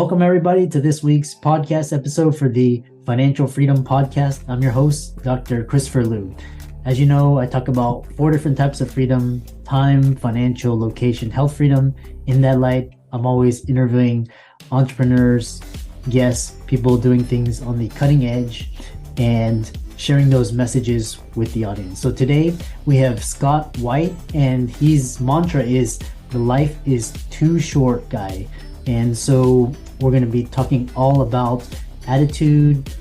Welcome, everybody, to this week's podcast episode for the Financial Freedom Podcast. I'm your host, Dr. Christopher Liu. As you know, I talk about 4 different types of freedom: time, financial, location, health freedom. In that light, I'm always interviewing entrepreneurs, guests, people doing things on the cutting edge, and sharing those messages with the audience. So today we have Scott White, and his mantra is "The life is too short, guy." And so we're going to be talking all about attitude,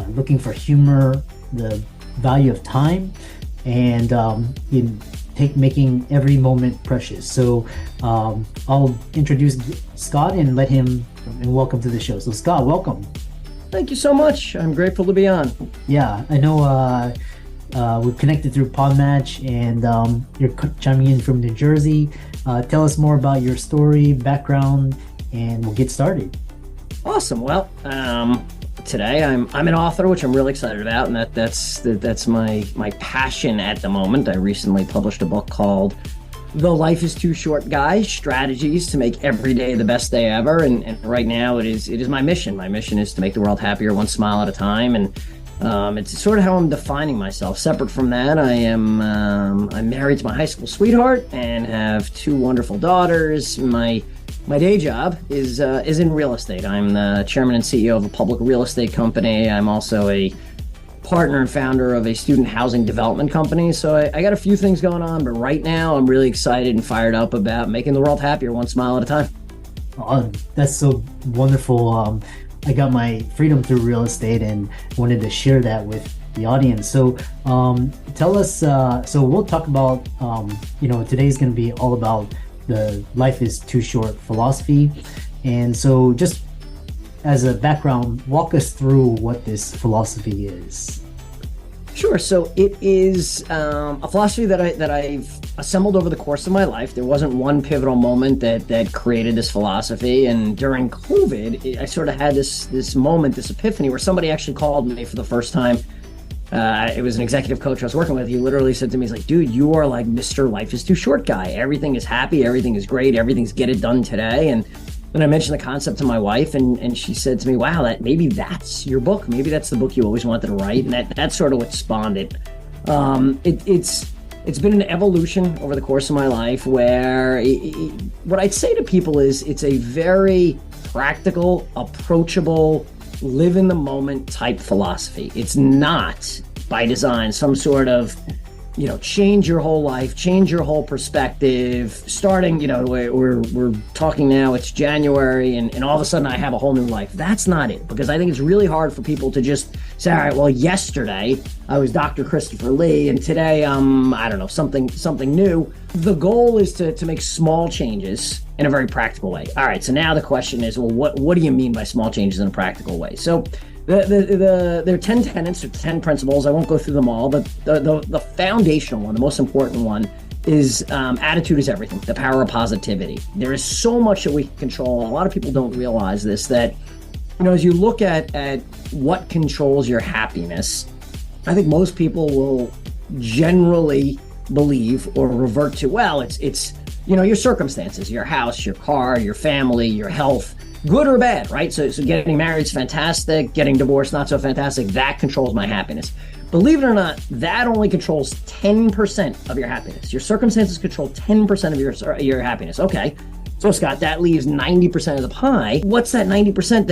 looking for humor, the value of time, and making every moment precious. So I'll introduce Scott and welcome to the show. So Scott, welcome. Thank you so much. I'm grateful to be on. Yeah, I know we're connected through Podmatch, and you're chiming in from New Jersey. Tell us more about your story, background, and we'll get started. Awesome. Well, today I'm an author, which I'm really excited about, and that's my passion at the moment. I recently published a book called "The Life is Too Short, Guys: Strategies to Make Every Day the Best Day Ever." And right now it is my mission. My mission is to make the world happier, one smile at a time. And it's sort of how I'm defining myself. Separate from that, I'm married to my high school sweetheart and have 2 wonderful daughters. My day job is in real estate. I'm the chairman and CEO of a public real estate company. I'm also a partner and founder of a student housing development company. So I got a few things going on, but right now I'm really excited and fired up about making the world happier, one smile at a time. Oh, that's so wonderful. I got my freedom through real estate and wanted to share that with the audience. So tell us, so we'll talk about, today's going to be all about the life is too short philosophy. And so just as a background, walk us through what this philosophy is. Sure. So it is a philosophy that I've assembled over the course of my life. There wasn't one pivotal moment that created this philosophy. And during COVID, I sort of had this moment, this epiphany, where somebody actually called me for the first time. It was an executive coach I was working with. He literally said to me, he's like, "Dude, you are like Mr. Life is Too Short guy. Everything is happy. Everything is great. Everything's get it done today." And then I mentioned the concept to my wife, and she said to me, "Wow, maybe that's your book. Maybe that's the book you always wanted to write." And that's sort of what spawned it. It's been an evolution over the course of my life where what I'd say to people is it's a very practical, approachable, live in the moment type philosophy. It's not by design some sort of, change your whole life, change your whole perspective. Starting, we're talking now, it's January, and all of a sudden I have a whole new life. That's not it, because I think it's really hard for people to just say, all right, well, yesterday I was Dr. Christopher Lee, and today I don't know, something new. The goal is to make small changes in a very practical way. All right, so now the question is, well, what do you mean by small changes in a practical way? So there are 10 tenets or 10 principles. I won't go through them all, but the foundational one, the most important one, is attitude is everything, the power of positivity. There is so much that we can control. A lot of people don't realize this, that as you look at what controls your happiness, I think most people will generally believe or revert to, well, it's your circumstances, your house, your car, your family, your health, good or bad, right? So getting married is fantastic, getting divorced, not so fantastic. That controls my happiness. Believe it or not, that only controls 10% of your happiness. Your circumstances control 10% of your happiness. Okay. So Scott, that leaves 90% of the pie. What's that 90%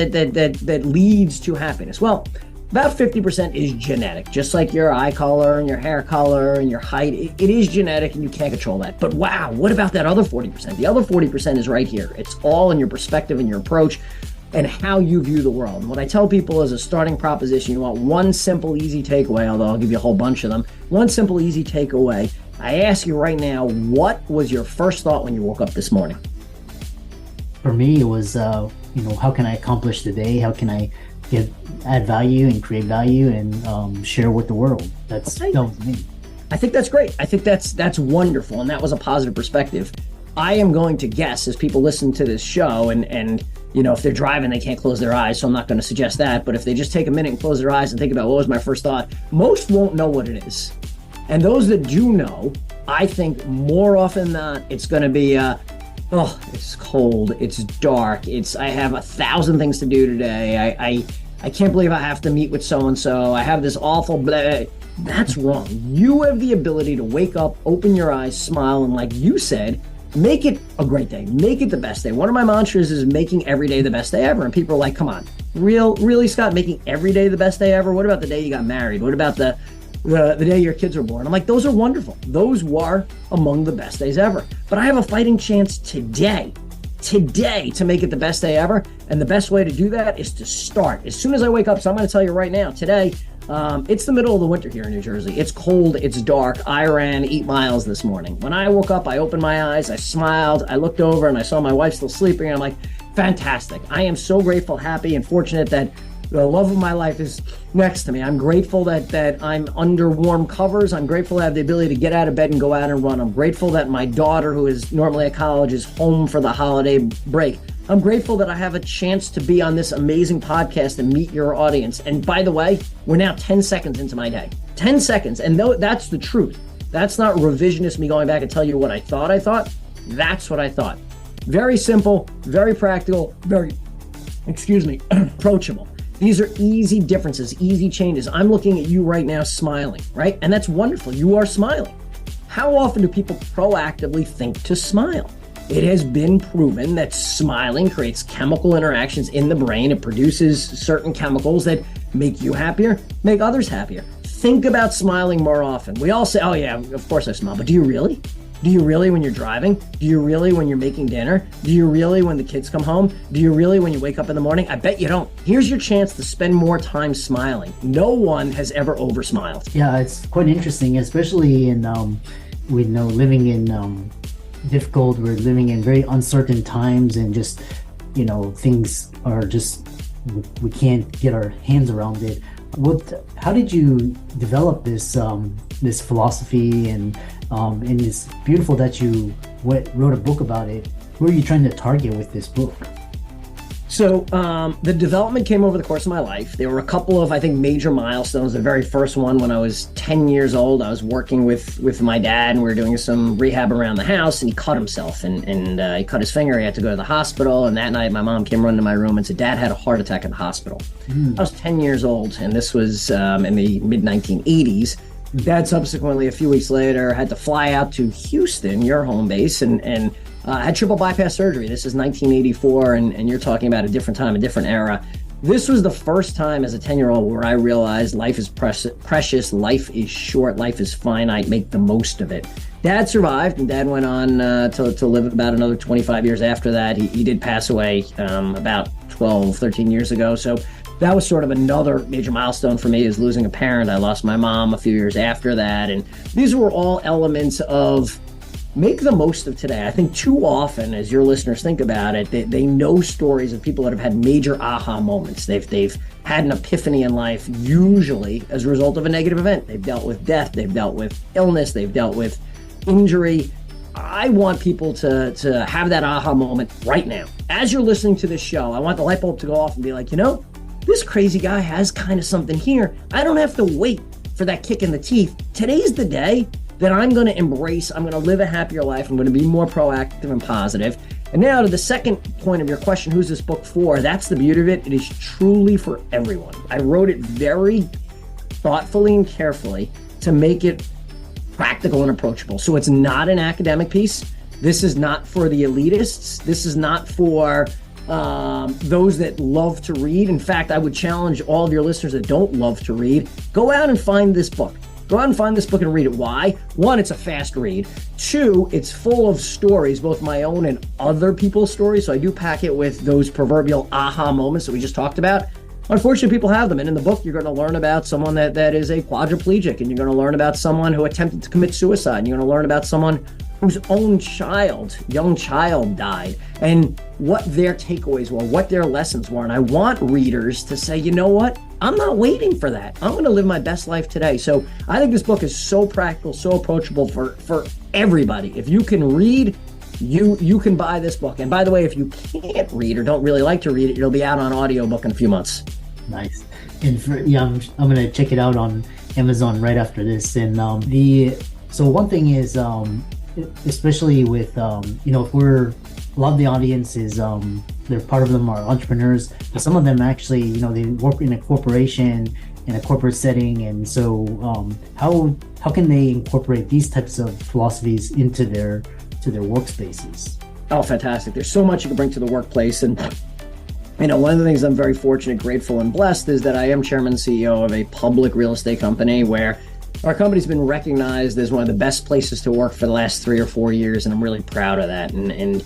that leads to happiness? Well, about 50% is genetic, just like your eye color and your hair color and your height. It is genetic and you can't control that. But wow, what about that other 40%? The other 40% is right here. It's all in your perspective and your approach and how you view the world. And what I tell people as a starting proposition, you want one simple, easy takeaway, although I'll give you a whole bunch of them. One simple, easy takeaway. I ask you right now, what was your first thought when you woke up this morning? For me, it was, how can I accomplish the day? How can I add value and create value and share with the world? That was me. I think that's great. I think that's wonderful, and that was a positive perspective. I am going to guess, as people listen to this show, and if they're driving, they can't close their eyes, so I'm not going to suggest that. But if they just take a minute and close their eyes and think about what was my first thought, most won't know what it is. And those that do know, I think more often than not, it's going to be, Oh, it's cold. It's dark. I have 1,000 things to do today. I can't believe I have to meet with so-and-so. I have this awful blah. That's wrong. You have the ability to wake up, open your eyes, smile, and like you said, make it a great day. Make it the best day. One of my mantras is making every day the best day ever. And people are like, come on, really, Scott, making every day the best day ever? What about the day you got married? What about the day your kids were born? I'm like, those are wonderful. Those were among the best days ever. But I have a fighting chance today to make it the best day ever. And the best way to do that is to start as soon as I wake up. So I'm going to tell you right now, today, it's the middle of the winter here in New Jersey. It's cold. It's dark. I ran 8 miles this morning. When I woke up, I opened my eyes, I smiled, I looked over and I saw my wife still sleeping. And I'm like, fantastic. I am so grateful, happy, and fortunate that the love of my life is next to me. I'm grateful that I'm under warm covers. I'm grateful to have the ability to get out of bed and go out and run. I'm grateful that my daughter, who is normally at college, is home for the holiday break. I'm grateful that I have a chance to be on this amazing podcast and meet your audience. And by the way, we're now 10 seconds into my day. 10 seconds. And that's the truth. That's not revisionist me going back and tell you what I thought. That's what I thought. Very simple, very practical, very, approachable. These are easy differences, easy changes. I'm looking at you right now smiling, right? And that's wonderful. You are smiling. How often do people proactively think to smile? It has been proven that smiling creates chemical interactions in the brain. It produces certain chemicals that make you happier, make others happier. Think about smiling more often. We all say, oh yeah, of course I smile, but do you really? Do you really when you're driving? Do you really when you're making dinner? Do you really when the kids come home? Do you really when you wake up in the morning? I bet you don't. Here's your chance to spend more time smiling. No one has ever over smiled. Yeah, it's quite interesting, especially in we know living in difficult, we're living in very uncertain times, and just things are just, we can't get our hands around it. How did you develop this this philosophy, and it's beautiful that you wrote a book about it. Who are you trying to target with this book? So the development came over the course of my life. There were a couple of, I think, major milestones. The very first one, when I was 10 years old, I was working with my dad, and we were doing some rehab around the house, and he cut himself, and he cut his finger. He had to go to the hospital, and that night my mom came running to my room and said, Dad had a heart attack in the hospital. I was 10 years old, and this was in the mid-1980s. Dad subsequently, a few weeks later, had to fly out to Houston, your home base, and had triple bypass surgery. This is 1984, and you're talking about a different time, a different era. This was the first time as a 10-year-old where I realized life is precious, life is short, life is finite, make the most of it. Dad survived, and Dad went on to live about another 25 years after that. He did pass away about 12, 13 years ago, so that was sort of another major milestone for me, is losing a parent. I lost my mom a few years after that, and these were all elements of make the most of today. I think too often, as your listeners think about it, they know stories of people that have had major aha moments. They've had an epiphany in life, usually as a result of a negative event. They've dealt with death, they've dealt with illness, they've dealt with injury. I want people to have that aha moment right now. As you're listening to this show, I want the light bulb to go off and be like, this crazy guy has kind of something here. I don't have to wait for that kick in the teeth. Today's the day that I'm going to embrace. I'm going to live a happier life. I'm going to be more proactive and positive. And now to the second point of your question, who's this book for? That's the beauty of it. It is truly for everyone. I wrote it very thoughtfully and carefully to make it practical and approachable. So it's not an academic piece. This is not for the elitists. This is not for those that love to read. In fact, I would challenge all of your listeners that don't love to read, go out and find this book. Go out and find this book and read it. Why? One, it's a fast read. Two, it's full of stories, both my own and other people's stories. So I do pack it with those proverbial aha moments that we just talked about. Unfortunately, people have them. And in the book, you're going to learn about someone that is a quadriplegic, and you're going to learn about someone who attempted to commit suicide. And you're going to learn about someone whose own young child died, and what their takeaways were, what their lessons were. And I want readers to say, you know what? I'm not waiting for that. I'm going to live my best life today. So I think this book is so practical, so approachable for everybody. If you can read, you can buy this book. And by the way, if you can't read or don't really like to read it, it'll be out on audiobook in a few months. Nice. And I'm going to check it out on Amazon right after this. And so one thing is, especially with if we're a lot of the audience is they're part of them are entrepreneurs, but some of them actually they work in a corporation, in a corporate setting, and so how can they incorporate these types of philosophies into their workspaces? Oh, fantastic. There's so much you can bring to the workplace. And one of the things I'm very fortunate, grateful, and blessed is that I am chairman and CEO of a public real estate company where our company's been recognized as one of the best places to work for the last 3 or 4 years, and I'm really proud of that. And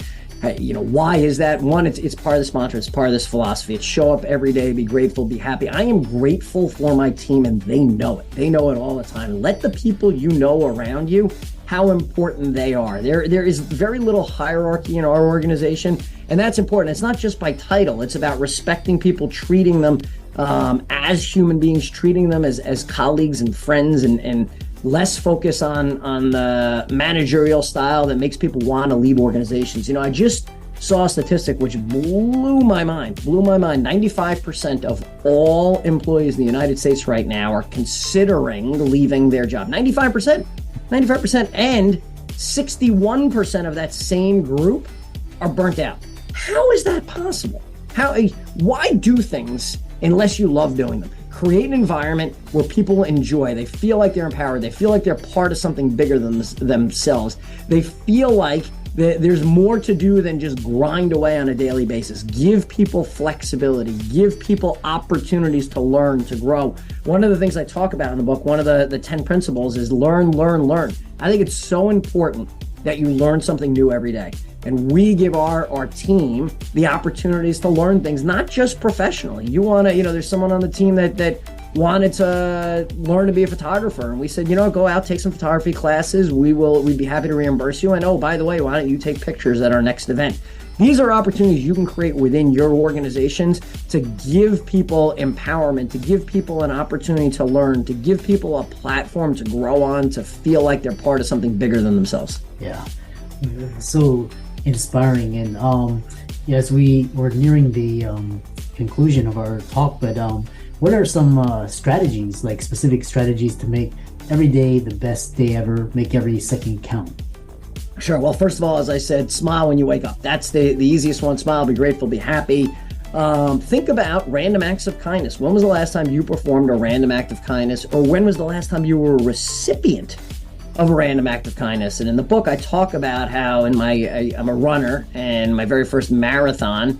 why is that? One, it's part of this mantra, it's part of this philosophy. It's show up every day, be grateful, be happy. I am grateful for my team, and they know it. They know it all the time. Let the people you know around you how important they are. There is very little hierarchy in our organization, and that's important. It's not just by title. It's about respecting people, treating them as human beings, treating them as colleagues and friends, and less focus on the managerial style that makes people want to leave organizations. I just saw a statistic which blew my mind. 95% of all employees in the United States right now are considering leaving their job. 95%, and 61% of that same group are burnt out. How is that possible? Why do things unless you love doing them? Create an environment where people enjoy. They feel like they're empowered. They feel like they're part of something bigger than themselves. They feel like there's more to do than just grind away on a daily basis. Give people flexibility. Give people opportunities to learn, to grow. One of the things I talk about in the book, one of the 10 principles is learn, learn, learn. I think it's so important that you learn something new every day. And we give our team the opportunities to learn things, not just professionally. You want to, there's someone on the team that wanted to learn to be a photographer. And we said, go out, take some photography classes. We'd be happy to reimburse you. And oh, by the way, why don't you take pictures at our next event? These are opportunities you can create within your organizations to give people empowerment, to give people an opportunity to learn, to give people a platform to grow on, to feel like they're part of something bigger than themselves. Yeah. So inspiring. And as we're nearing the conclusion of our talk, but what are some strategies, like specific strategies to make every day the best day ever, make every second count? Sure. Well, first of all, as I said, smile when you wake up. That's the easiest one. Smile, be grateful, be happy. Think about random acts of kindness. When was the last time you performed a random act of kindness? Or when was the last time you were a recipient of a random act of kindness? And in the book, I talk about how I'm a runner, and my very first marathon,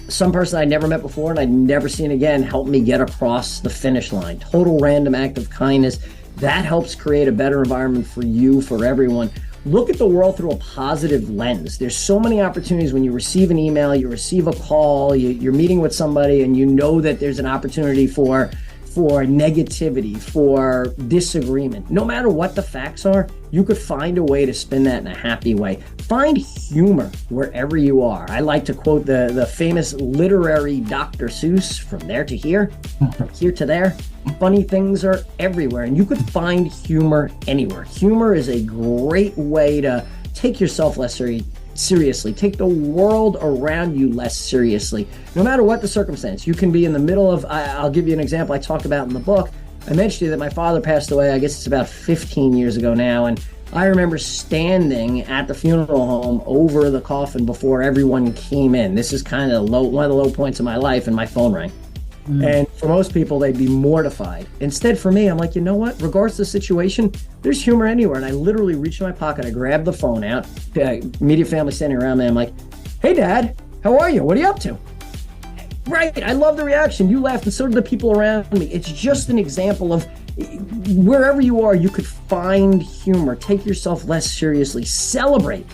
some person I'd never met before and I'd never seen again helped me get across the finish line. Total random act of kindness. That helps create a better environment for you, for everyone. Look at the world through a positive lens. There's so many opportunities when you receive an email, you receive a call, you're meeting with somebody, and you know that there's an opportunity for negativity, for disagreement. No matter what the facts are, you could find a way to spin that in a happy way. Find humor wherever you are. I like to quote the famous literary Dr. Seuss, from there to here, from here to there. Funny things are everywhere, and you could find humor anywhere. Humor is a great way to take yourself less seriously, take the world around you less seriously, no matter what the circumstance. You can be in the middle of, I'll give you an example I talk about in the book. I mentioned to you that my father passed away, I guess it's about 15 years ago now, and I remember standing at the funeral home over the coffin before everyone came in. This is kind of one of the low points of my life, and my phone rang. And for most people, they'd be mortified. Instead, for me, I'm like, you know what? Regardless of the situation, there's humor anywhere. And I literally reached in my pocket, I grabbed the phone out, immediate family standing around me. I'm like, hey, Dad, how are you? What are you up to? Right. I love the reaction. You laughed, and so did the people around me. It's just an example of wherever you are, you could find humor. Take yourself less seriously. Celebrate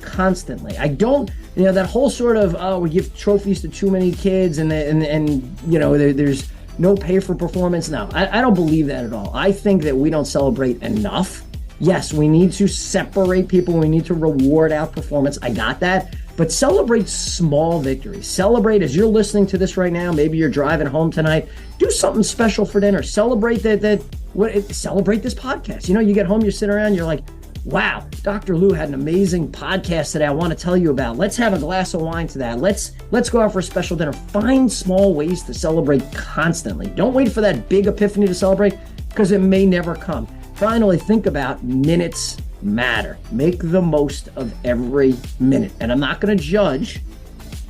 constantly. I don't, that whole sort of, we give trophies to too many kids and there's no pay for performance. No, I don't believe that at all. I think that we don't celebrate enough. Yes, we need to separate people. We need to reward outperformance. I got that. But celebrate small victories. Celebrate as you're listening to this right now. Maybe you're driving home tonight. Do something special for dinner. Celebrate celebrate this podcast. You get home, you sit around, you're like, wow, Dr. Lou had an amazing podcast today I want to tell you about. Let's have a glass of wine to that. Let's go out for a special dinner. Find small ways to celebrate constantly. Don't wait for that big epiphany to celebrate, because it may never come. Finally, think about minutes matter. Make the most of every minute. And I'm not going to judge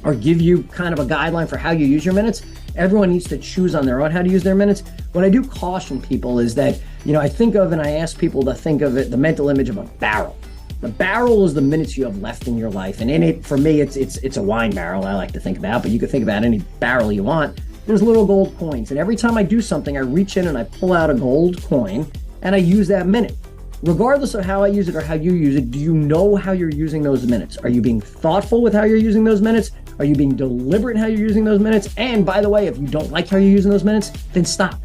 or give you kind of a guideline for how you use your minutes. Everyone needs to choose on their own how to use their minutes. What I do caution people is that, I think of, and I ask people to think of it, the mental image of a barrel. The barrel is the minutes you have left in your life. And in it, for me, it's a wine barrel I like to think about, but you can think about any barrel you want. There's little gold coins. And every time I do something, I reach in and I pull out a gold coin and I use that minute. Regardless of how I use it or how you use it, do you know how you're using those minutes? Are you being thoughtful with how you're using those minutes? Are you being deliberate in how you're using those minutes? And by the way, if you don't like how you're using those minutes, then stop.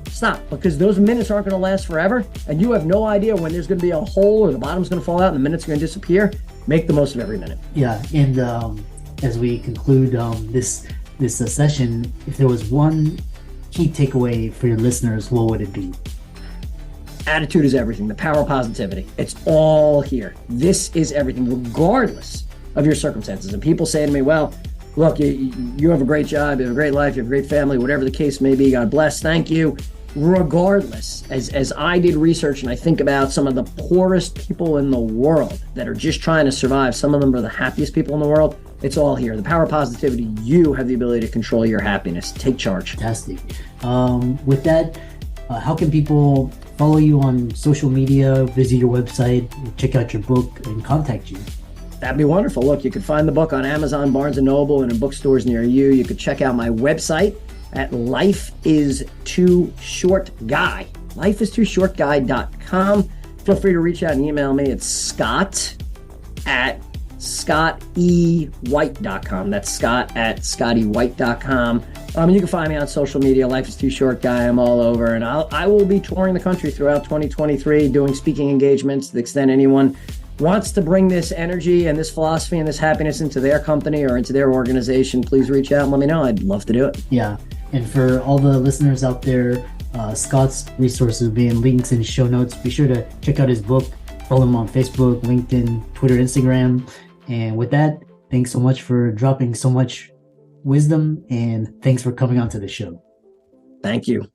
Stop, because those minutes aren't going to last forever, and you have no idea when there's going to be a hole or the bottom's going to fall out and the minutes are going to disappear. Make the most of every minute. Yeah, and as we conclude this session, if there was one key takeaway for your listeners, what would it be? Attitude is everything. The power of positivity. It's all here. This is everything, regardless of your circumstances. And people say to me, well, look, you have a great job, you have a great life, you have a great family, whatever the case may be, God bless, thank you. Regardless, as I did research and I think about some of the poorest people in the world that are just trying to survive, some of them are the happiest people in the world. It's all here. The power of positivity. You have the ability to control your happiness. Take charge. Fantastic. With that, how can people follow you on social media, visit your website, check out your book, and contact you? That'd be wonderful. Look, you can find the book on Amazon, Barnes & Noble, and in bookstores near you. You could check out my website at lifeistooshortguy.com. Feel free to reach out and email me at scott@scottewhite.com. That's scott@scottywhite.com. You can find me on social media, Life is Too Short Guy. I'm all over, and I will be touring the country throughout 2023, doing speaking engagements to the extent anyone wants to bring this energy and this philosophy and this happiness into their company or into their organization. Please reach out and let me know. I'd love to do it. Yeah. And for all the listeners out there, Scott's resources will be in links in show notes. Be sure to check out his book, follow him on Facebook, LinkedIn, Twitter, Instagram. And with that, thanks so much for dropping so much wisdom, and thanks for coming onto the show. Thank you.